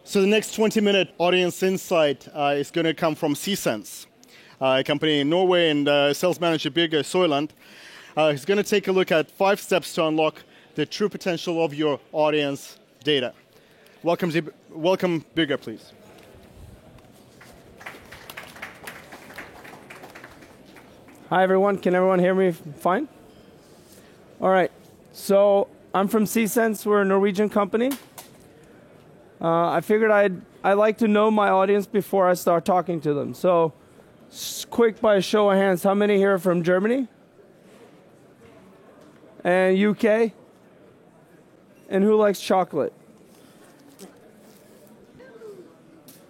So the next 20-minute audience insight is going to come from C-Sense, a company in Norway, and sales manager Birger Soiland. He's going to take a look at 5 steps to unlock the true potential of your audience data. Welcome Birger, please. Hi, everyone. Can everyone hear me fine? All right. So I'm from C-Sense. We're a Norwegian company. I figured I'd like to know my audience before I start talking to them. So, quick by a show of hands, how many here are from Germany? And UK? And who likes chocolate?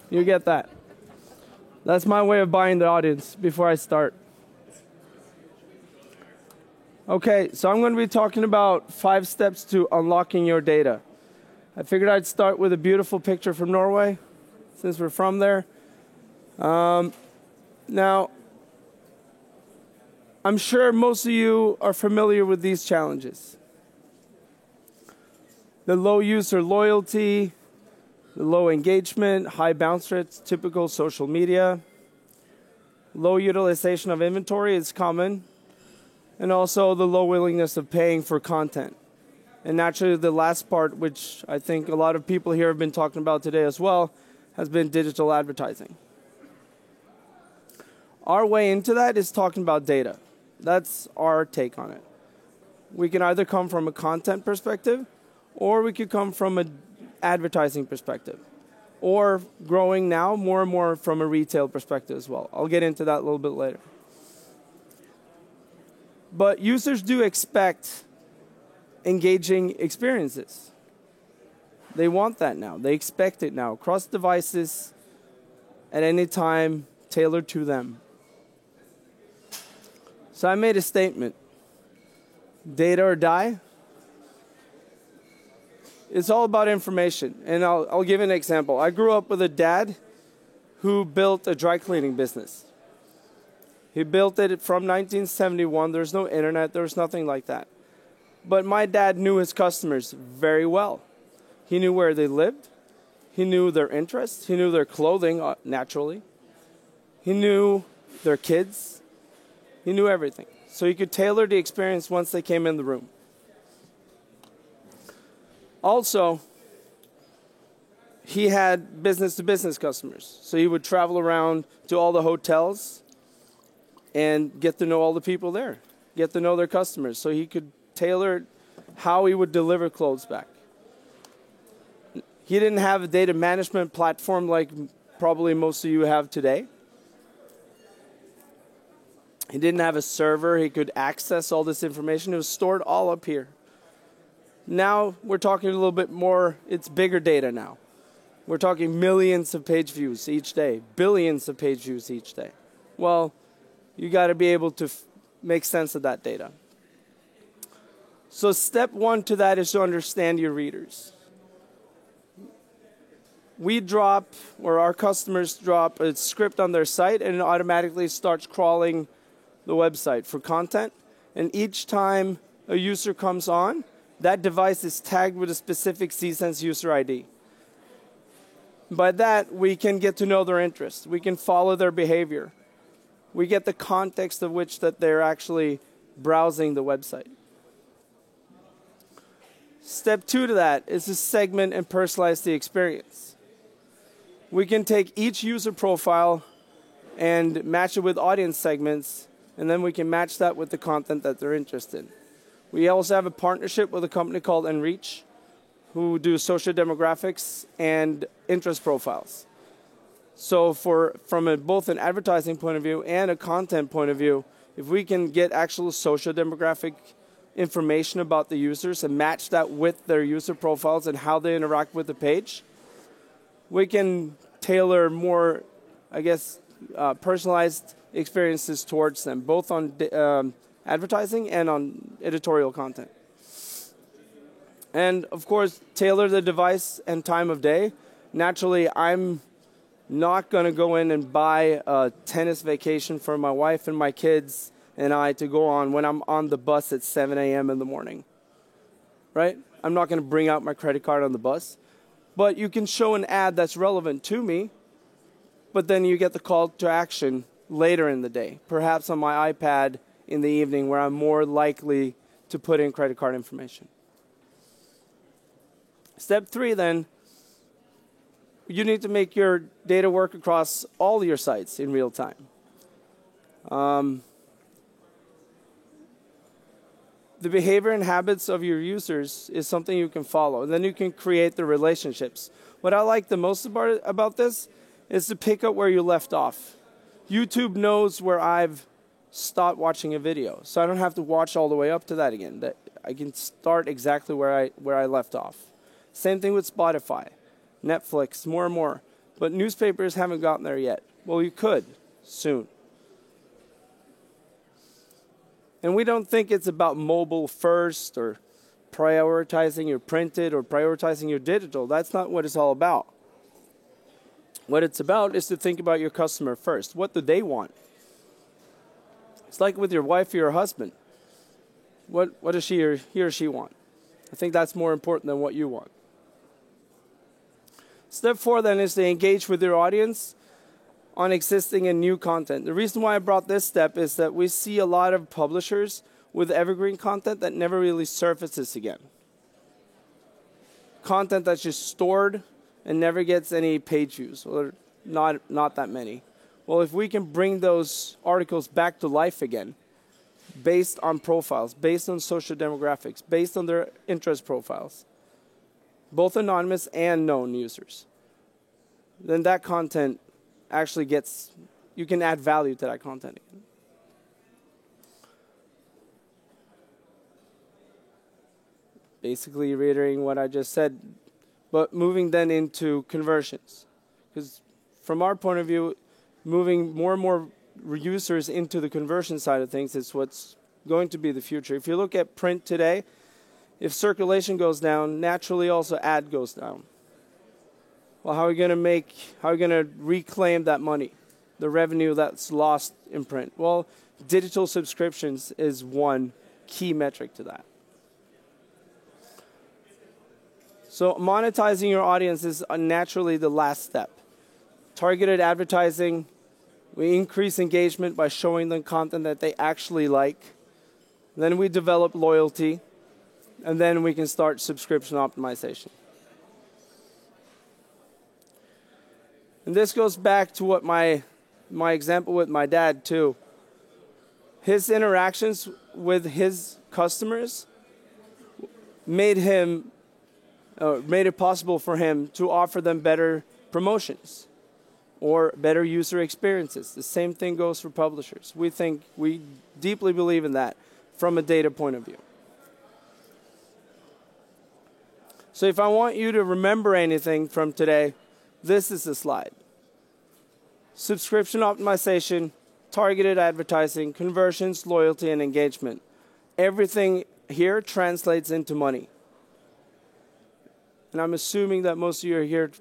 You get that. That's my way of buying the audience before I start. Okay, so I'm going to be talking about 5 steps to unlocking your data. I figured I'd start with a beautiful picture from Norway, since we're from there. Now, I'm sure most of you are familiar with these challenges. The low user loyalty, the low engagement, high bounce rates, typical social media. Low utilization of inventory is common. And also the low willingness of paying for content. And naturally, the last part, which I think a lot of people here have been talking about today as well, has been digital advertising. Our way into that is talking about data. That's our take on it. We can either come from a content perspective, or we could come from an advertising perspective, or growing now more and more from a retail perspective as well. I'll get into that a little bit later. But users do expect engaging experiences. They want that now. They expect it now. Across devices, at any time, tailored to them. So I made a statement. Data or die? It's all about information. And I'll give an example. I grew up with a dad who built a dry cleaning business. He built it from 1971. There's no internet. There was nothing like that. But my dad knew his customers very well. He knew where they lived. He knew their interests. He knew their clothing, naturally. He knew their kids. He knew everything. So he could tailor the experience once they came in the room. Also, he had business-to-business customers. So he would travel around to all the hotels and get to know all the people there, get to know their customers, so he could tailor how he would deliver clothes back. He didn't have a data management platform like probably most of you have today. He didn't have a server. He could access all this information. It was stored all up here. Now we're talking a little bit more, it's bigger data now. We're talking millions of page views each day, billions of page views each day. Well, you got to be able to make sense of that data. So step 1 to that is to understand your readers. We drop, or our customers drop a script on their site, and it automatically starts crawling the website for content. And each time a user comes on, that device is tagged with a specific C-Sense user ID. By that, we can get to know their interests. We can follow their behavior. We get the context of which that they're actually browsing the website. Step 2 to that is to segment and personalize the experience. We can take each user profile and match it with audience segments, and then we can match that with the content that they're interested in. We also have a partnership with a company called Enreach, who do social demographics and interest profiles. So from both an advertising point of view and a content point of view, if we can get actual social demographic information about the users and match that with their user profiles and how they interact with the page, we can tailor more, personalized experiences towards them, both on advertising and on editorial content. And of course, tailor the device and time of day. Naturally, I'm not going to go in and buy a tennis vacation for my wife and my kids and I to go on when I'm on the bus at 7 a.m. in the morning. Right? I'm not going to bring out my credit card on the bus. But you can show an ad that's relevant to me, but then you get the call to action later in the day, perhaps on my iPad in the evening where I'm more likely to put in credit card information. Step 3 then, you need to make your data work across all your sites in real time. The behavior and habits of your users is something you can follow. And then you can create the relationships. What I like the most about this is to pick up where you left off. YouTube knows where I've stopped watching a video, so I don't have to watch all the way up to that again. I can start exactly where I left off. Same thing with Spotify, Netflix, more and more. But newspapers haven't gotten there yet. Well, you could soon. And we don't think it's about mobile first or prioritizing your printed or prioritizing your digital. That's not what it's all about. What it's about is to think about your customer first. What do they want? It's like with your wife or your husband. What does he or she want? I think that's more important than what you want. Step 4 then is to engage with your audience on existing and new content. The reason why I brought this step is that we see a lot of publishers with evergreen content that never really surfaces again. Content that's just stored and never gets any page views, or not that many. Well, if we can bring those articles back to life again, based on profiles, based on social demographics, based on their interest profiles, both anonymous and known users, then that content actually you can add value to that content again. Basically reiterating what I just said, but moving then into conversions. Because from our point of view, moving more and more users into the conversion side of things is what's going to be the future. If you look at print today, if circulation goes down, naturally also ad goes down. Well, how are we going to reclaim that money, the revenue that's lost in print? Well, digital subscriptions is one key metric to that. So monetizing your audience is naturally the last step. Targeted advertising, we increase engagement by showing them content that they actually like. Then we develop loyalty, and then we can start subscription optimization. And this goes back to what my example with my dad too. His interactions with his customers made it possible for him to offer them better promotions or better user experiences. The same thing goes for publishers. We deeply believe in that from a data point of view. So if I want you to remember anything from today, this is the slide. Subscription optimization, targeted advertising, conversions, loyalty, and engagement. Everything here translates into money. And I'm assuming that most of you are here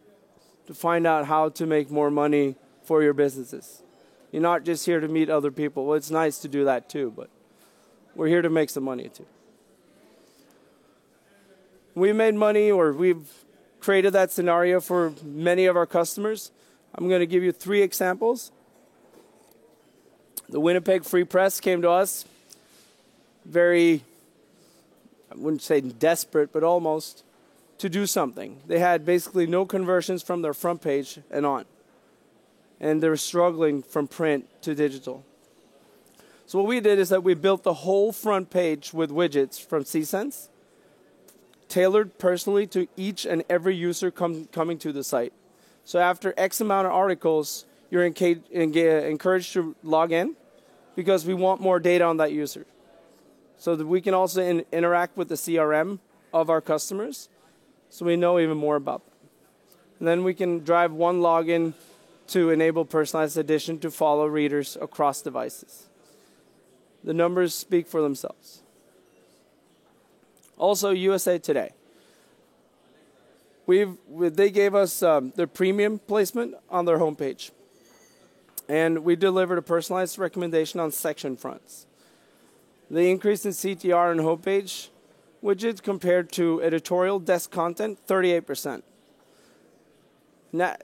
to find out how to make more money for your businesses. You're not just here to meet other people. Well, it's nice to do that too, but we're here to make some money too. We made money, or we've created that scenario for many of our customers. I'm going to give you 3 examples. The Winnipeg Free Press came to us very, I wouldn't say desperate, but almost, to do something. They had basically no conversions from their front page and on. And they were struggling from print to digital. So what we did is that we built the whole front page with widgets from CSense, tailored personally to each and every user coming to the site. So after X amount of articles, you're encouraged to log in because we want more data on that user. So that we can also interact with the CRM of our customers so we know even more about them. And then we can drive one login to enable personalized edition to follow readers across devices. The numbers speak for themselves. Also, USA Today. They gave us their premium placement on their homepage. And we delivered a personalized recommendation on section fronts. The increase in CTR and homepage widgets compared to editorial desk content, 38%. Now,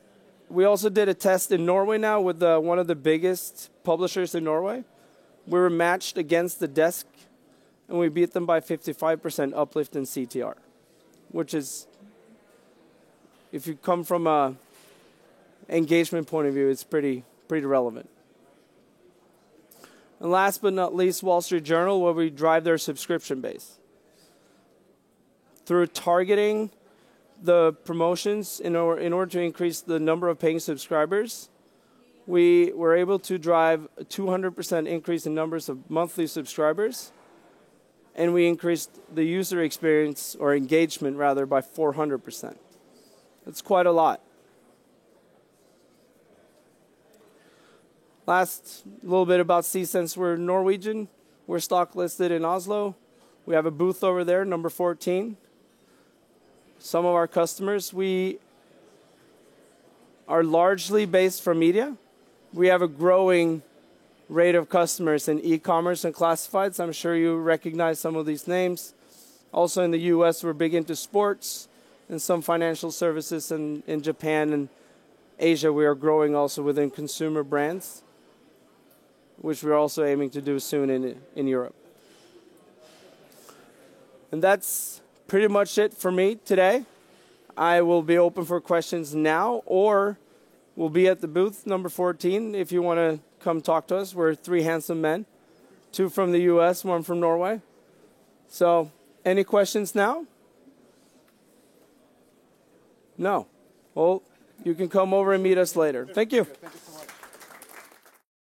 we also did a test in Norway now with one of the biggest publishers in Norway. We were matched against the desk, and we beat them by 55% uplift in CTR, which is, if you come from a engagement point of view, it's pretty relevant. And last but not least, Wall Street Journal, where we drive their subscription base. Through targeting the promotions in order to increase the number of paying subscribers, we were able to drive a 200% increase in numbers of monthly subscribers, and we increased the user experience, or engagement rather, by 400%. That's quite a lot. Last little bit about Csense. We're Norwegian. We're stock listed in Oslo. We have a booth over there, number 14. Some of our customers, we are largely based from media. We have a growing rate of customers in e-commerce and classifieds. I'm sure you recognize some of these names. Also in the US, we're big into sports and some financial services. And in Japan and Asia, we are growing also within consumer brands, which we're also aiming to do soon in Europe. And that's pretty much it for me today. I will be open for questions now, or we'll be at the booth number 14 if you want to come talk to us. We're three handsome men, 2 from the US, 1 from Norway. So, any questions now? No. Well, you can come over and meet us later. Thank you. Thank you so much.